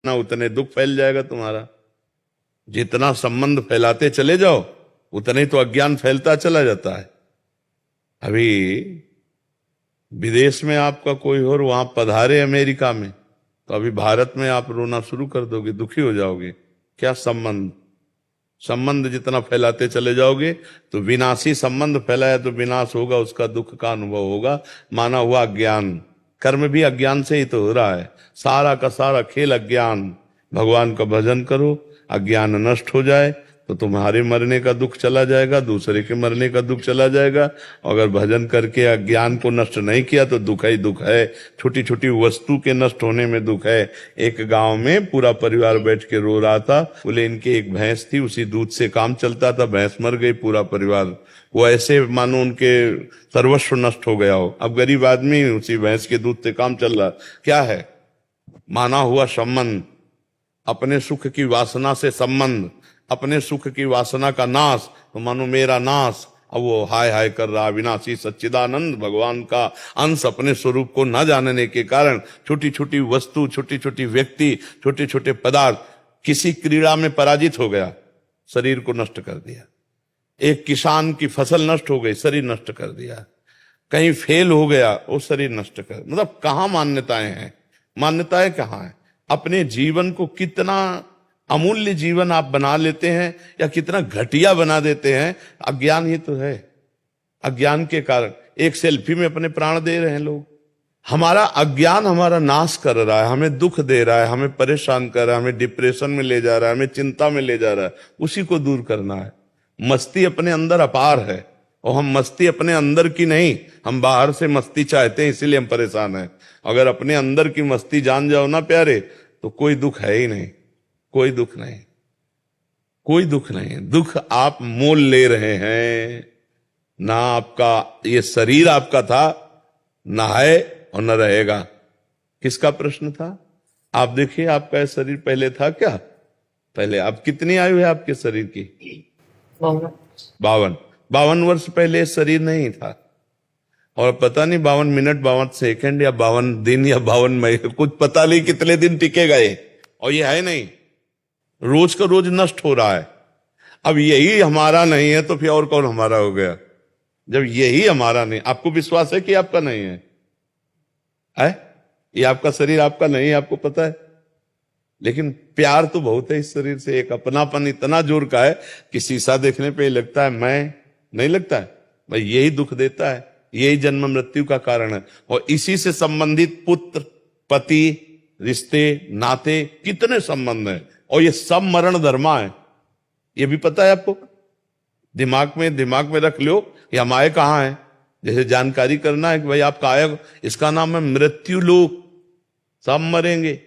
ना उतने दुख फैल जाएगा तुम्हारा। जितना संबंध फैलाते चले जाओ उतने तो अज्ञान फैलता चला जाता है। अभी विदेश में आपका कोई और वहां पधारे अमेरिका में, तो अभी भारत में आप रोना शुरू कर दोगे, दुखी हो जाओगे। क्या संबंध, संबंध जितना फैलाते चले जाओगे तो विनाशी संबंध फैलाया तो विनाश होगा, उसका दुख का अनुभव होगा। माना हुआ अज्ञान, कर्म भी अज्ञान से ही तो हो रहा है। सारा का सारा खेल अज्ञान। भगवान का भजन करो, अज्ञान नष्ट हो जाए तो तुम्हारे मरने का दुख चला जाएगा, दूसरे के मरने का दुख चला जाएगा। अगर भजन करके अज्ञान को नष्ट नहीं किया तो दुख ही दुख है। छोटी छोटी वस्तु के नष्ट होने में दुख है। एक गांव में पूरा परिवार बैठ के रो रहा था। बोले इनके एक भैंस थी, उसी दूध से काम चलता था, भैंस मर गई, पूरा परिवार वो ऐसे मानो उनके सर्वस्व नष्ट हो गया हो। अब गरीब आदमी उसी भैंस के दूध से काम चल रहा। क्या है? माना हुआ संबंध, अपने सुख की वासना से संबंध, अपने सुख की वासना का नाश, तो मानो मेरा नाश। अब वो हाय हाय कर रहा। विनाशी सच्चिदानंद भगवान का अंश अपने स्वरूप को न जानने के कारण छोटी छोटी वस्तु, छोटी छोटी व्यक्ति, छोटे छोटे पदार्थ, किसी क्रीड़ा में पराजित हो गया, शरीर को नष्ट कर दिया। एक किसान की फसल नष्ट हो गई, शरीर नष्ट कर दिया। कहीं फेल हो गया, वो शरीर नष्ट कर, मतलब कहाँ मान्यताएं हैं? मान्यताएं कहाँ है? अपने जीवन को कितना अमूल्य जीवन आप बना लेते हैं या कितना घटिया बना देते हैं, अज्ञान ही तो है। अज्ञान के कारण एक सेल्फी में अपने प्राण दे रहे हैं लोग। हमारा अज्ञान हमारा नाश कर रहा है, हमें दुख दे रहा है, हमें परेशान कर रहा है, हमें डिप्रेशन में ले जा रहा है, हमें चिंता में ले जा रहा है। उसी को दूर करना है। मस्ती अपने अंदर अपार है, और हम मस्ती अपने अंदर की नहीं, हम बाहर से मस्ती चाहते हैं, इसीलिए हम परेशान हैं। अगर अपने अंदर की मस्ती जान जाओ ना प्यारे, तो कोई दुख है ही नहीं, कोई दुख नहीं, कोई दुख नहीं। दुख आप मोल ले रहे हैं ना। आपका ये शरीर आपका था, ना है और न रहेगा। किसका प्रश्न था? आप देखिए, आपका ये शरीर पहले था क्या? पहले आप कितनी आयु है आपके शरीर की? 52 वर्ष पहले शरीर नहीं था। और पता नहीं 52 मिनट, 52 सेकंड या 52 दिन या 52 महीने, कुछ पता नहीं कितने दिन टिकेगा ये। और ये है नहीं, रोज का रोज नष्ट हो रहा है। अब यही हमारा नहीं है तो फिर और कौन हमारा हो गया? जब यही हमारा नहीं, आपको विश्वास है कि आपका नहीं है? ये आपका शरीर आपका नहीं है, आपको पता है। लेकिन प्यार तो बहुत है इस शरीर से। एक अपनापन इतना जोर का है कि शीशा देखने पे लगता है मैं, नहीं लगता है भाई। यही दुख देता है, यही जन्म मृत्यु का कारण है। और इसी से संबंधित पुत्र, पति, रिश्ते, नाते, कितने संबंध हैं। और ये सब मरण धर्मा है, ये भी पता है आपको। दिमाग में रख लो कि हम आए कहां हैं। जैसे जानकारी करना है कि भाई आपका आया, इसका नाम है मृत्यु लोक। सब मरेंगे।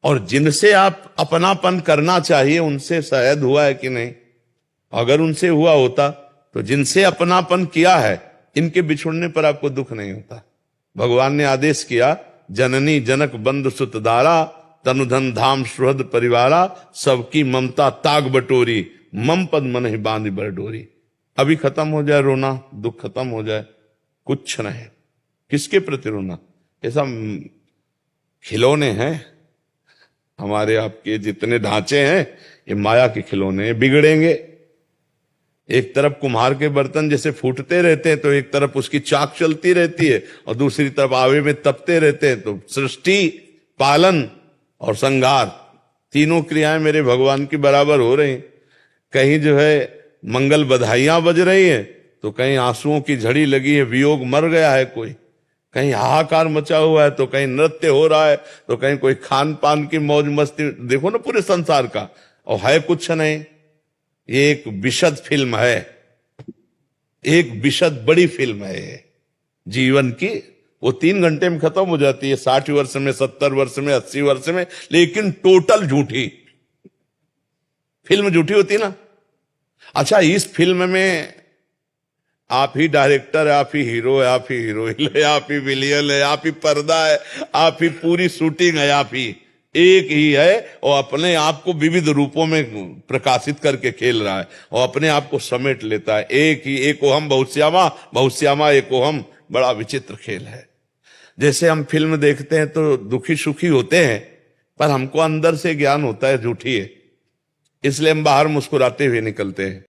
और जिनसे आप अपनापन करना चाहिए उनसे शायद हुआ है कि नहीं? अगर उनसे हुआ होता तो जिनसे अपनापन किया है, इनके बिछुड़ने पर आपको दुख नहीं होता। भगवान ने आदेश किया, जननी जनक बंधु सुत दारा, तनुधन धाम सुहृद परिवारा, सबकी ममता ताग बटोरी, मम पद मन ही बांध बर डोरी। अभी खत्म हो जाए रोना, दुख खत्म हो जाए, कुछ नहीं। किसके प्रति रोना? ऐसा खिलौने हैं हमारे आपके, जितने ढांचे हैं ये माया के खिलौने, बिगड़ेंगे। एक तरफ कुम्हार के बर्तन जैसे फूटते रहते हैं तो एक तरफ उसकी चाक चलती रहती है, और दूसरी तरफ आवे में तपते रहते हैं। तो सृष्टि, पालन और संहार, तीनों क्रियाएं मेरे भगवान की बराबर हो रही। कहीं जो है मंगल बधाइयां बज रही हैं, तो कहीं आंसुओं की झड़ी लगी है, वियोग मर गया है कोई, कहीं हाहाकार मचा हुआ है, तो कहीं नृत्य हो रहा है, तो कहीं कोई खान पान की मौज मस्ती। देखो ना पूरे संसार का, और है कुछ नहीं। ये एक विशद फिल्म है, एक विशद बड़ी फिल्म है जीवन की। वो 3 घंटे में खत्म हो जाती है, 60 वर्ष में, 70 वर्ष में, 80 वर्ष में, लेकिन टोटल झूठी फिल्म। झूठी होती ना। अच्छा, इस फिल्म में आप ही डायरेक्टर है, आप ही हीरो है, आप ही हीरोइन है, आप ही विलियन है, आप ही पर्दा है, आप ही पूरी शूटिंग है, आप ही एक ही है। और अपने आप को विविध रूपों में प्रकाशित करके खेल रहा है, और अपने आप को समेट लेता है। एक ही, एको हम बहुत श्यामा, बहुत श्यामा एको हम। बड़ा विचित्र खेल है। जैसे हम फिल्म देखते हैं तो दुखी सुखी होते हैं, पर हमको अंदर से ज्ञान होता है झूठी है, इसलिए हम बाहर मुस्कुराते हुए निकलते हैं।